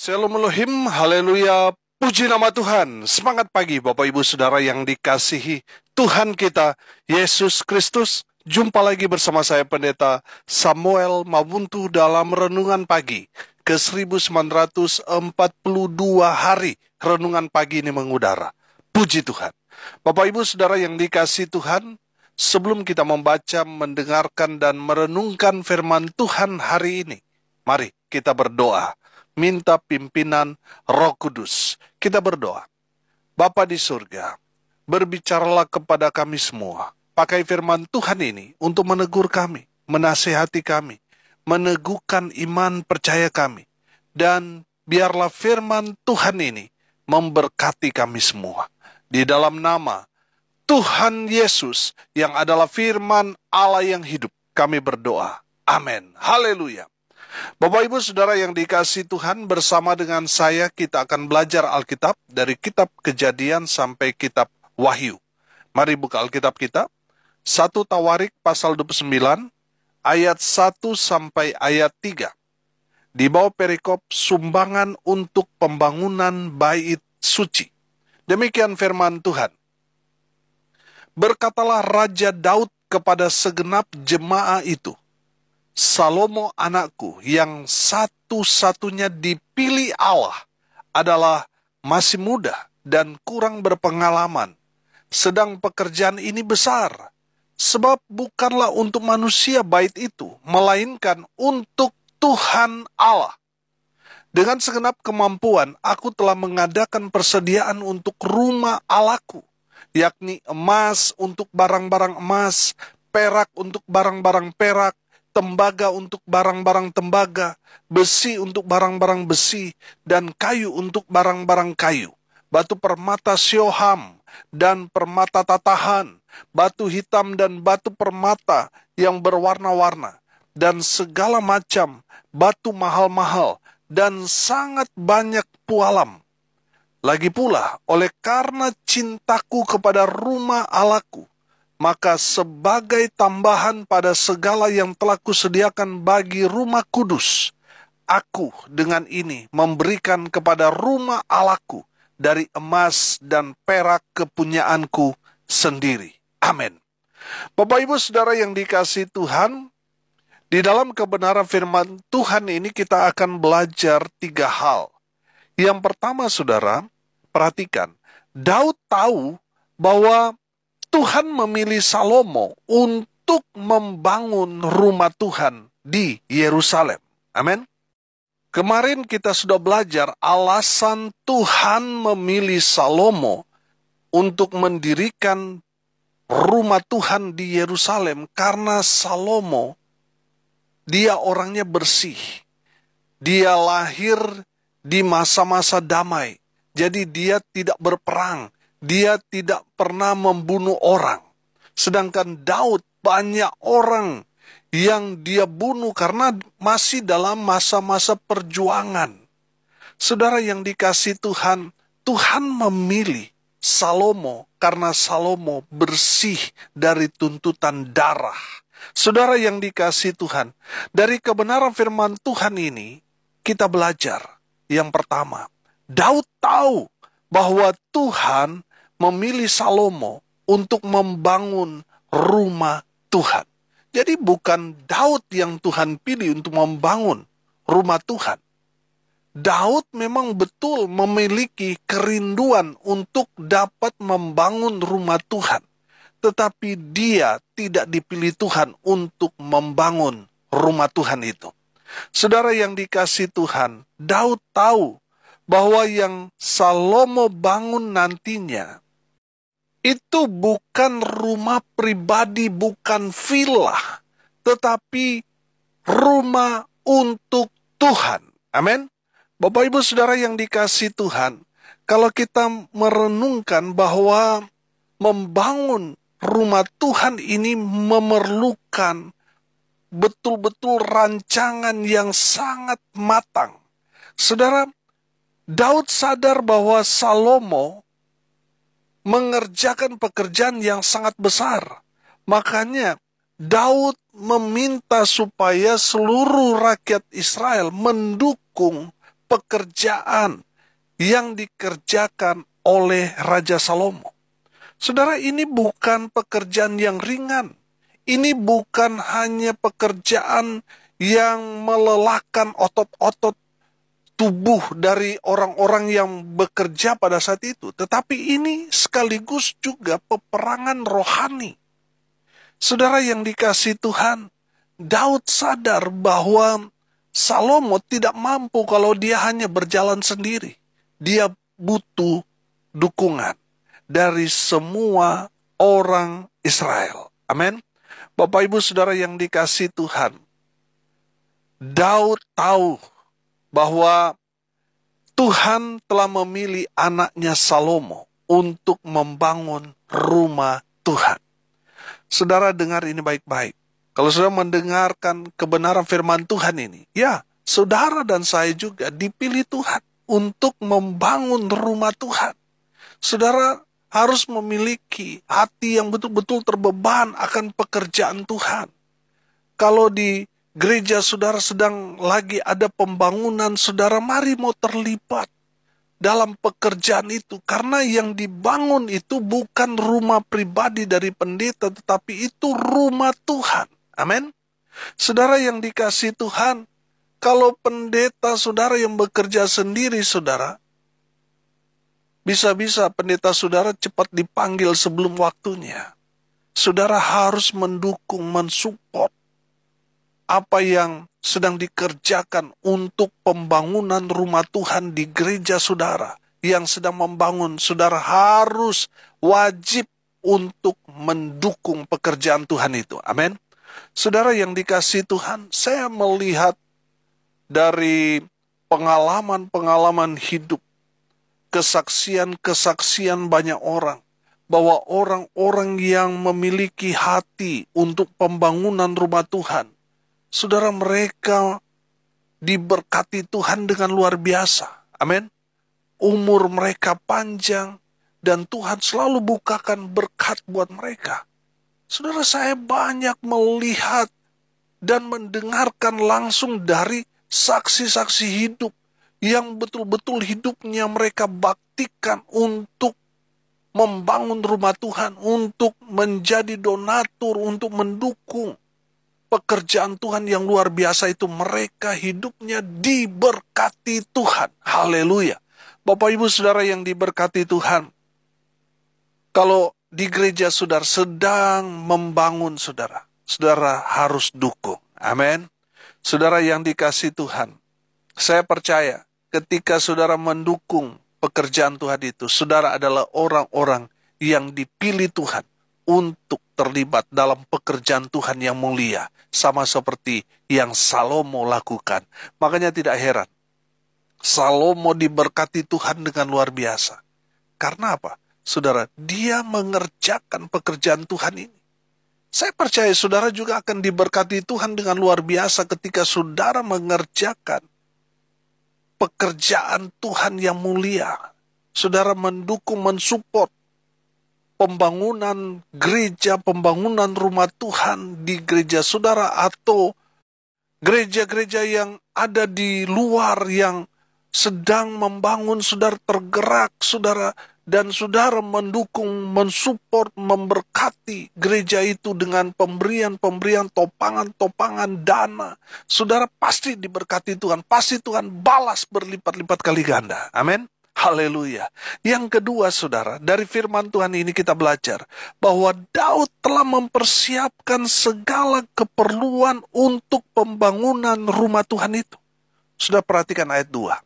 Shalom Elohim, haleluya, puji nama Tuhan. Semangat pagi Bapak Ibu Saudara yang dikasihi Tuhan kita, Yesus Kristus. Jumpa lagi bersama saya Pendeta Samuel Mabuntu dalam Renungan Pagi ke 1942 hari Renungan Pagi ini mengudara. Puji Tuhan. Bapak Ibu Saudara yang dikasihi Tuhan, sebelum kita membaca, mendengarkan, dan merenungkan firman Tuhan hari ini, mari kita berdoa. Minta pimpinan Roh Kudus. Kita berdoa. Bapa di surga, berbicaralah kepada kami semua. Pakai firman Tuhan ini untuk menegur kami, menasihati kami, meneguhkan iman percaya kami. Dan biarlah firman Tuhan ini memberkati kami semua. Di dalam nama Tuhan Yesus yang adalah firman Allah yang hidup, kami berdoa. Amin. Haleluya. Bapak Ibu Saudara yang dikasihi Tuhan, bersama dengan saya kita akan belajar Alkitab dari kitab Kejadian sampai kitab Wahyu. Mari buka Alkitab kita. 1 Tawarik pasal 29 ayat 1 sampai ayat 3. Di bawah perikop sumbangan untuk pembangunan bait suci. Demikian firman Tuhan. Berkatalah Raja Daud kepada segenap jemaah itu, Salomo anakku yang satu-satunya dipilih Allah adalah masih muda dan kurang berpengalaman. Sedang pekerjaan ini besar, sebab bukanlah untuk manusia bait itu, melainkan untuk Tuhan Allah. Dengan segenap kemampuan, aku telah mengadakan persediaan untuk rumah Allahku, yakni emas untuk barang-barang emas, perak untuk barang-barang perak, tembaga untuk barang-barang tembaga, besi untuk barang-barang besi, dan kayu untuk barang-barang kayu, batu permata syoham dan permata tatahan, batu hitam dan batu permata yang berwarna-warna, dan segala macam batu mahal-mahal, dan sangat banyak pualam. Lagi pula, oleh karena cintaku kepada rumah Allahku, maka sebagai tambahan pada segala yang telah kusediakan bagi rumah kudus, aku dengan ini memberikan kepada rumah Allahku dari emas dan perak kepunyaanku sendiri. Amin. Bapak Ibu Saudara yang dikasihi Tuhan, di dalam kebenaran firman Tuhan ini kita akan belajar 3 hal. Yang pertama Saudara, perhatikan, Daud tahu bahwa Tuhan memilih Salomo untuk membangun rumah Tuhan di Yerusalem. Amin. Kemarin kita sudah belajar alasan Tuhan memilih Salomo untuk mendirikan rumah Tuhan di Yerusalem, karena Salomo, dia orangnya bersih. Dia lahir di masa-masa damai. Jadi dia tidak berperang. Dia tidak pernah membunuh orang. Sedangkan Daud banyak orang yang dia bunuh karena masih dalam masa-masa perjuangan. Saudara yang dikasihi Tuhan, Tuhan memilih Salomo karena Salomo bersih dari tuntutan darah. Saudara yang dikasihi Tuhan, dari kebenaran firman Tuhan ini, kita belajar. Yang pertama, Daud tahu bahwa Tuhan memilih Salomo untuk membangun rumah Tuhan. Jadi bukan Daud yang Tuhan pilih untuk membangun rumah Tuhan. Daud memang betul memiliki kerinduan untuk dapat membangun rumah Tuhan. Tetapi dia tidak dipilih Tuhan untuk membangun rumah Tuhan itu. Saudara yang dikasihi Tuhan, Daud tahu bahwa yang Salomo bangun nantinya itu bukan rumah pribadi, bukan villa, tetapi rumah untuk Tuhan. Amin. Bapak Ibu Saudara yang dikasihi Tuhan, kalau kita merenungkan bahwa membangun rumah Tuhan ini memerlukan betul-betul rancangan yang sangat matang. Saudara, Daud sadar bahwa Salomo mengerjakan pekerjaan yang sangat besar. Makanya Daud meminta supaya seluruh rakyat Israel mendukung pekerjaan yang dikerjakan oleh Raja Salomo. Saudara, ini bukan pekerjaan yang ringan. Ini bukan hanya pekerjaan yang melelahkan otot-otot tubuh dari orang-orang yang bekerja pada saat itu. Tetapi ini sekaligus juga peperangan rohani. Saudara yang dikasihi Tuhan, Daud sadar bahwa Salomo tidak mampu kalau dia hanya berjalan sendiri. Dia butuh dukungan dari semua orang Israel. Amin. Bapak Ibu Saudara yang dikasihi Tuhan, Daud tahu bahwa Tuhan telah memilih anaknya Salomo untuk membangun rumah Tuhan. Saudara dengar ini baik-baik. Kalau saudara mendengarkan kebenaran firman Tuhan ini, ya, saudara dan saya juga dipilih Tuhan untuk membangun rumah Tuhan. Saudara harus memiliki hati yang betul-betul terbeban akan pekerjaan Tuhan. Kalau di gereja saudara sedang lagi ada pembangunan, saudara mari mau terlibat dalam pekerjaan itu. Karena yang dibangun itu bukan rumah pribadi dari pendeta, tetapi itu rumah Tuhan. Amin. Saudara yang dikasihi Tuhan, kalau pendeta saudara yang bekerja sendiri saudara, bisa-bisa pendeta saudara cepat dipanggil sebelum waktunya. Saudara harus mendukung, mensupport apa yang sedang dikerjakan untuk pembangunan rumah Tuhan di gereja saudara. Yang sedang membangun, saudara harus wajib untuk mendukung pekerjaan Tuhan itu. Amin. Saudara yang dikasihi Tuhan, saya melihat dari pengalaman-pengalaman hidup, kesaksian-kesaksian banyak orang, bahwa orang-orang yang memiliki hati untuk pembangunan rumah Tuhan, saudara, mereka diberkati Tuhan dengan luar biasa. Amin. Umur mereka panjang dan Tuhan selalu bukakan berkat buat mereka. Saudara, saya banyak melihat dan mendengarkan langsung dari saksi-saksi hidup yang betul-betul hidupnya mereka baktikan untuk membangun rumah Tuhan, untuk menjadi donatur, untuk mendukung pekerjaan Tuhan yang luar biasa itu. Mereka hidupnya diberkati Tuhan. Haleluya. Bapak Ibu Saudara yang diberkati Tuhan, kalau di gereja saudara sedang membangun saudara, saudara harus dukung. Amin. Saudara yang dikasihi Tuhan, saya percaya ketika saudara mendukung pekerjaan Tuhan itu, saudara adalah orang-orang yang dipilih Tuhan untuk terlibat dalam pekerjaan Tuhan yang mulia, sama seperti yang Salomo lakukan. Makanya tidak heran, Salomo diberkati Tuhan dengan luar biasa. Karena apa? Saudara, dia mengerjakan pekerjaan Tuhan ini. Saya percaya saudara juga akan diberkati Tuhan dengan luar biasa ketika saudara mengerjakan pekerjaan Tuhan yang mulia. Saudara mendukung, mensupport pembangunan gereja, pembangunan rumah Tuhan di gereja saudara, atau gereja-gereja yang ada di luar yang sedang membangun, saudara tergerak, saudara, dan saudara mendukung, mensupport, memberkati gereja itu dengan pemberian-pemberian, topangan-topangan dana. Saudara pasti diberkati Tuhan, pasti Tuhan balas berlipat-lipat kali ganda. Amin. Haleluya. Yang kedua saudara, dari firman Tuhan ini kita belajar bahwa Daud telah mempersiapkan segala keperluan untuk pembangunan rumah Tuhan itu. Sudah perhatikan ayat 2.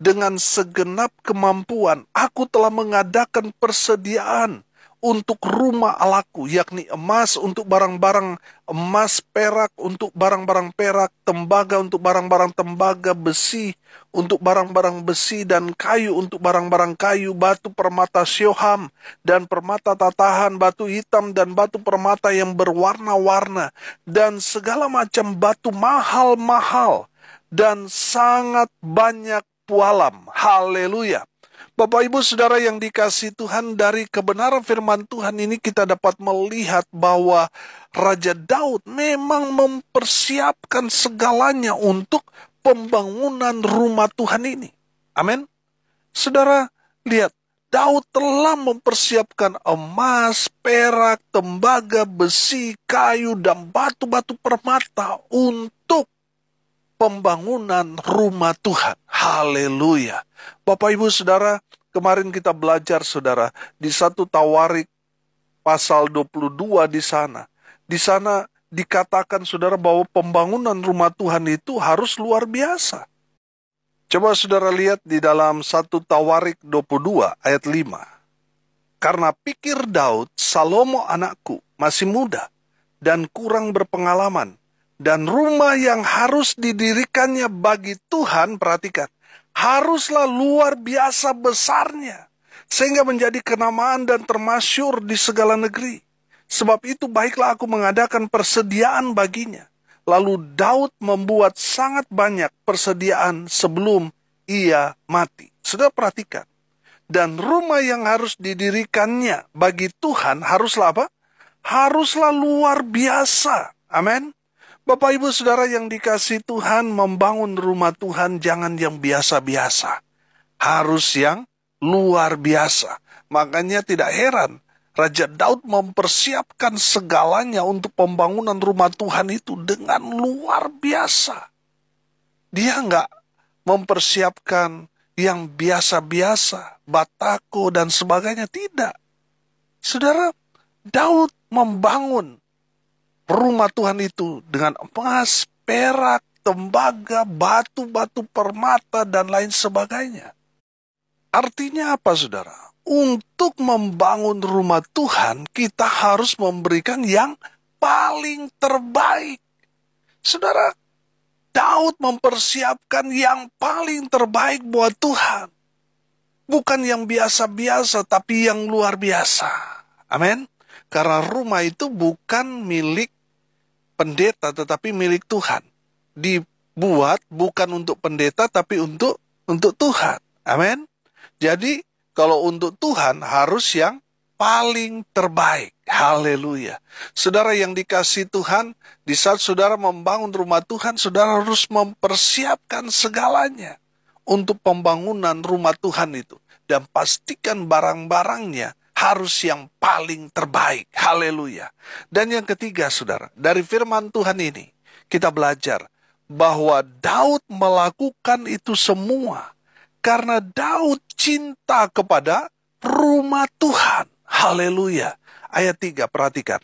Dengan segenap kemampuan, aku telah mengadakan persediaan untuk rumah Allahku, yakni emas untuk barang-barang emas, perak untuk barang-barang perak, tembaga untuk barang-barang tembaga, besi untuk barang-barang besi, dan kayu untuk barang-barang kayu, batu permata syoham dan permata tatahan, batu hitam dan batu permata yang berwarna-warna, dan segala macam batu mahal-mahal, dan sangat banyak pualam. Haleluya. Bapak Ibu Saudara yang dikasihi Tuhan, dari kebenaran firman Tuhan ini kita dapat melihat bahwa Raja Daud memang mempersiapkan segalanya untuk pembangunan rumah Tuhan ini. Amin. Saudara, lihat, Daud telah mempersiapkan emas, perak, tembaga, besi, kayu, dan batu-batu permata untuk pembangunan rumah Tuhan. Haleluya. Bapak Ibu Saudara, kemarin kita belajar Saudara di 1 Tawarik pasal 22 di sana. Di sana dikatakan Saudara bahwa pembangunan rumah Tuhan itu harus luar biasa. Coba Saudara lihat di dalam 1 Tawarik 22 ayat 5. Karena pikir Daud, Salomo anakku masih muda dan kurang berpengalaman, dan rumah yang harus didirikannya bagi Tuhan, perhatikan, haruslah luar biasa besarnya, sehingga menjadi kenamaan dan termasyur di segala negeri. Sebab itu baiklah aku mengadakan persediaan baginya. Lalu Daud membuat sangat banyak persediaan sebelum ia mati. Sudah perhatikan. Dan rumah yang harus didirikannya bagi Tuhan haruslah apa? Haruslah luar biasa. Amin. Bapak Ibu Saudara yang dikasihi Tuhan, membangun rumah Tuhan jangan yang biasa-biasa. Harus yang luar biasa. Makanya tidak heran Raja Daud mempersiapkan segalanya untuk pembangunan rumah Tuhan itu dengan luar biasa. Dia nggak mempersiapkan yang biasa-biasa, batako dan sebagainya, tidak. Saudara, Daud membangun rumah Tuhan itu dengan emas, perak, tembaga, batu-batu permata, dan lain sebagainya. Artinya apa, saudara? Untuk membangun rumah Tuhan, kita harus memberikan yang paling terbaik. Saudara, Daud mempersiapkan yang paling terbaik buat Tuhan. Bukan yang biasa-biasa, tapi yang luar biasa. Amin. Karena rumah itu bukan milik pendeta, tetapi milik Tuhan. Dibuat bukan untuk pendeta, tapi untuk Tuhan. Amin. Jadi, kalau untuk Tuhan harus yang paling terbaik. Haleluya. Saudara yang dikasihi Tuhan, di saat saudara membangun rumah Tuhan, saudara harus mempersiapkan segalanya untuk pembangunan rumah Tuhan itu. Dan pastikan barang-barangnya harus yang paling terbaik. Haleluya. Dan yang ketiga, saudara, dari firman Tuhan ini, kita belajar bahwa Daud melakukan itu semua karena Daud cinta kepada rumah Tuhan. Haleluya. Ayat 3, perhatikan.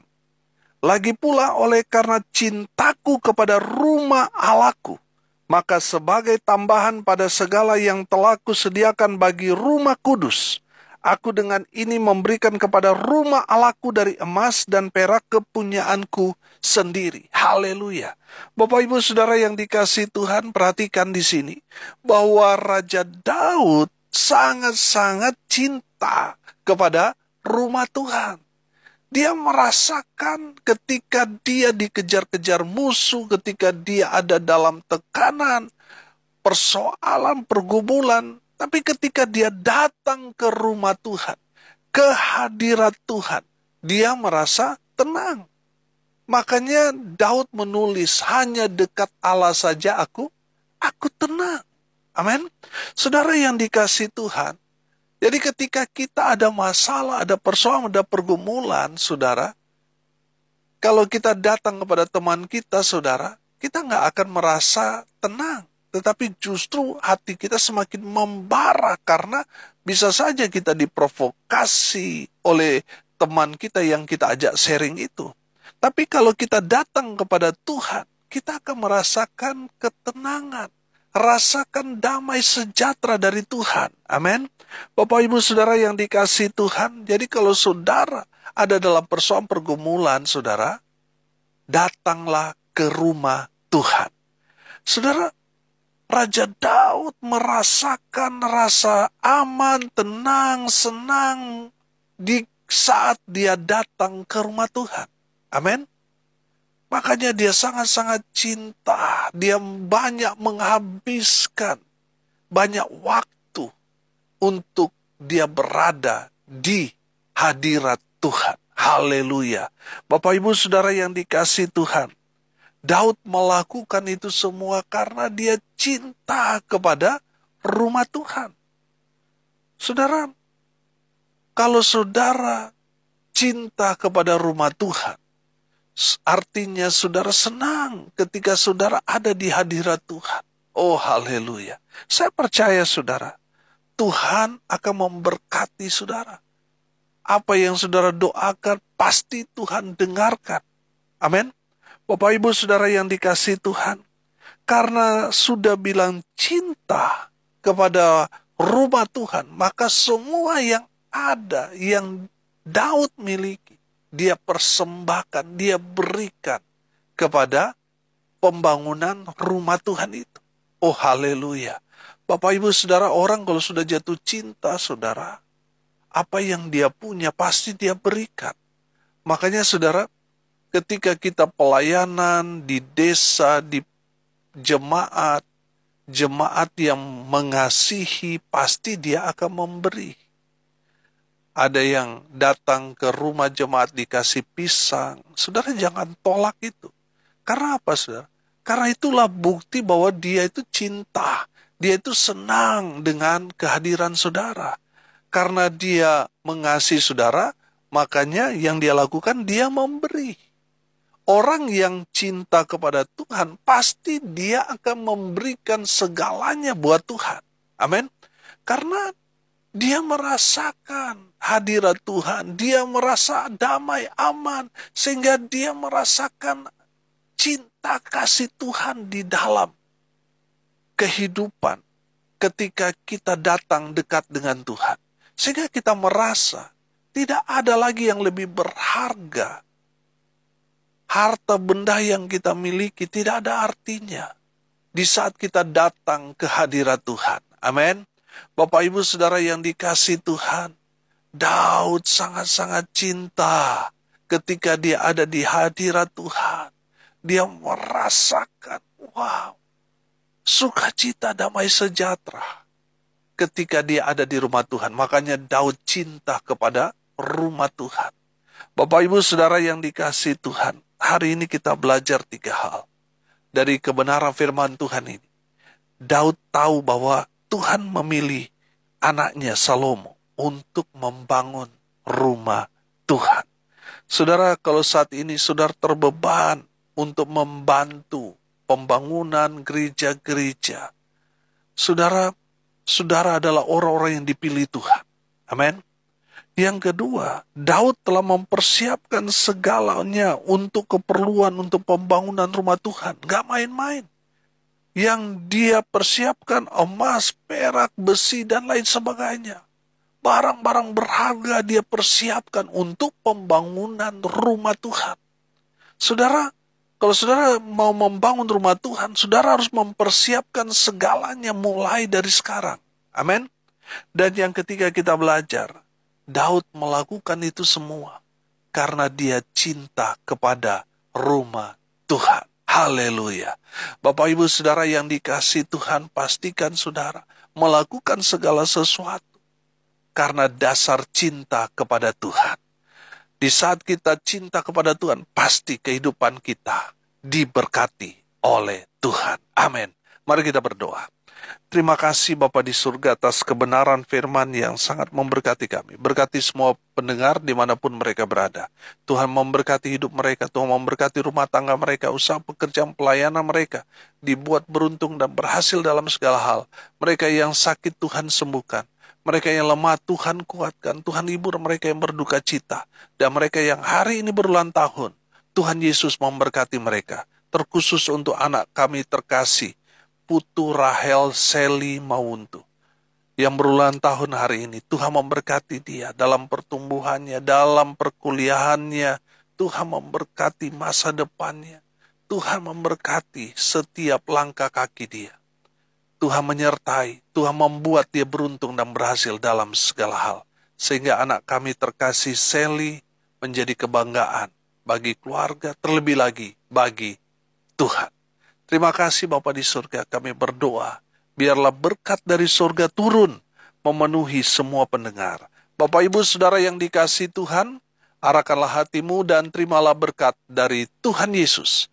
Lagi pula oleh karena cintaku kepada rumah Allahku, maka sebagai tambahan pada segala yang telah kusediakan bagi rumah kudus, aku dengan ini memberikan kepada rumah Allahku dari emas dan perak kepunyaanku sendiri. Haleluya. Bapak Ibu Saudara yang dikasihi Tuhan, perhatikan di sini bahwa Raja Daud sangat-sangat cinta kepada rumah Tuhan. Dia merasakan ketika dia dikejar-kejar musuh, ketika dia ada dalam tekanan, persoalan, pergumulan. Tapi ketika dia datang ke rumah Tuhan, ke hadirat Tuhan, dia merasa tenang. Makanya Daud menulis, hanya dekat Allah saja aku tenang. Amin. Saudara yang dikasihi Tuhan, jadi ketika kita ada masalah, ada persoalan, ada pergumulan, saudara, kalau kita datang kepada teman kita, saudara, kita nggak akan merasa tenang. Tetapi justru hati kita semakin membara karena bisa saja kita diprovokasi oleh teman kita yang kita ajak sharing itu. Tapi kalau kita datang kepada Tuhan, kita akan merasakan ketenangan. Rasakan damai sejahtera dari Tuhan. Amin. Bapak Ibu Saudara yang dikasihi Tuhan, jadi kalau saudara ada dalam persoalan pergumulan, saudara, datanglah ke rumah Tuhan. Saudara, Raja Daud merasakan rasa aman, tenang, senang di saat dia datang ke rumah Tuhan. Amin. Makanya dia sangat-sangat cinta. Dia banyak menghabiskan banyak waktu untuk dia berada di hadirat Tuhan. Haleluya. Bapak Ibu Saudara yang dikasihi Tuhan, Daud melakukan itu semua karena dia cinta kepada rumah Tuhan. Saudara, kalau saudara cinta kepada rumah Tuhan, artinya saudara senang ketika saudara ada di hadirat Tuhan. Oh, haleluya. Saya percaya saudara, Tuhan akan memberkati saudara. Apa yang saudara doakan, pasti Tuhan dengarkan. Amin. Bapak Ibu saudara yang dikasihi Tuhan, karena sudah bilang cinta kepada rumah Tuhan, maka semua yang ada, yang Daud miliki, dia persembahkan, dia berikan kepada pembangunan rumah Tuhan itu. Oh, haleluya. Bapak Ibu saudara, orang kalau sudah jatuh cinta saudara, apa yang dia punya pasti dia berikan. Makanya saudara, ketika kita pelayanan di desa, di jemaat, jemaat yang mengasihi, pasti dia akan memberi. Ada yang datang ke rumah jemaat dikasih pisang, saudara jangan tolak itu. Karena apa saudara? Karena itulah bukti bahwa dia itu cinta, dia itu senang dengan kehadiran saudara. Karena dia mengasihi saudara, makanya yang dia lakukan, dia memberi. Orang yang cinta kepada Tuhan, pasti dia akan memberikan segalanya buat Tuhan. Amin. Karena dia merasakan hadirat Tuhan, dia merasa damai, aman, sehingga dia merasakan cinta kasih Tuhan di dalam kehidupan ketika kita datang dekat dengan Tuhan. Sehingga kita merasa tidak ada lagi yang lebih berharga. Harta benda yang kita miliki tidak ada artinya di saat kita datang ke hadirat Tuhan. Amin. Bapak Ibu Saudara yang dikasihi Tuhan, Daud sangat-sangat cinta ketika dia ada di hadirat Tuhan. Dia merasakan, wow, sukacita, damai sejahtera ketika dia ada di rumah Tuhan. Makanya Daud cinta kepada rumah Tuhan. Bapak Ibu Saudara yang dikasihi Tuhan, hari ini kita belajar 3 hal dari kebenaran firman Tuhan ini. Daud tahu bahwa Tuhan memilih anaknya Salomo untuk membangun rumah Tuhan. Saudara, kalau saat ini saudara terbeban untuk membantu pembangunan gereja-gereja, saudara adalah orang-orang yang dipilih Tuhan. Amin. Yang kedua, Daud telah mempersiapkan segalanya untuk keperluan, untuk pembangunan rumah Tuhan. Gak main-main. Yang dia persiapkan emas, perak, besi, dan lain sebagainya. Barang-barang berharga dia persiapkan untuk pembangunan rumah Tuhan. Saudara, kalau saudara mau membangun rumah Tuhan, saudara harus mempersiapkan segalanya mulai dari sekarang. Amin. Dan yang ketiga kita belajar, Daud melakukan itu semua karena dia cinta kepada rumah Tuhan. Haleluya. Bapak Ibu Saudara yang dikasihi Tuhan, pastikan saudara melakukan segala sesuatu karena dasar cinta kepada Tuhan. Di saat kita cinta kepada Tuhan, pasti kehidupan kita diberkati oleh Tuhan. Amin. Mari kita berdoa. Terima kasih Bapa di surga atas kebenaran firman yang sangat memberkati kami. Berkati semua pendengar dimanapun mereka berada. Tuhan memberkati hidup mereka, Tuhan memberkati rumah tangga mereka, usaha pekerjaan pelayanan mereka, dibuat beruntung dan berhasil dalam segala hal. Mereka yang sakit Tuhan sembuhkan. Mereka yang lemah Tuhan kuatkan. Tuhan hibur mereka yang berduka cita. Dan mereka yang hari ini berulang tahun, Tuhan Yesus memberkati mereka. Terkhusus untuk anak kami terkasih, Putu Rahel Seli Mauntu, yang berulang tahun hari ini. Tuhan memberkati dia dalam pertumbuhannya, dalam perkuliahannya. Tuhan memberkati masa depannya. Tuhan memberkati setiap langkah kaki dia. Tuhan menyertai, Tuhan membuat dia beruntung dan berhasil dalam segala hal. Sehingga anak kami terkasih Seli menjadi kebanggaan bagi keluarga, terlebih lagi bagi Tuhan. Terima kasih Bapa di surga, kami berdoa, biarlah berkat dari surga turun, memenuhi semua pendengar. Bapak Ibu Saudara yang dikasihi Tuhan, arahkanlah hatimu dan terimalah berkat dari Tuhan Yesus.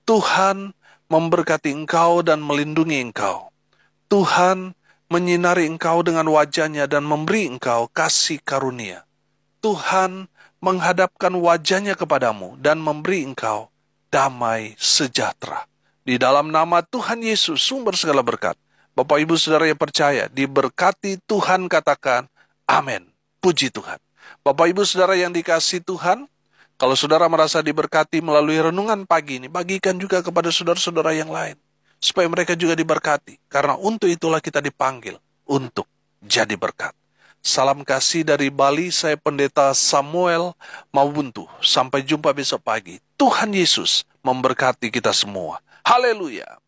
Tuhan memberkati engkau dan melindungi engkau. Tuhan menyinari engkau dengan wajah-Nya dan memberi engkau kasih karunia. Tuhan menghadapkan wajah-Nya kepadamu dan memberi engkau damai sejahtera. Di dalam nama Tuhan Yesus, sumber segala berkat. Bapak Ibu Saudara yang percaya, diberkati Tuhan, katakan amin. Puji Tuhan. Bapak Ibu Saudara yang dikasihi Tuhan, kalau saudara merasa diberkati melalui renungan pagi ini, bagikan juga kepada saudara-saudara yang lain, supaya mereka juga diberkati. Karena untuk itulah kita dipanggil, untuk jadi berkat. Salam kasih dari Bali, saya Pendeta Samuel Mawuntu. Sampai jumpa besok pagi. Tuhan Yesus memberkati kita semua. Haleluya.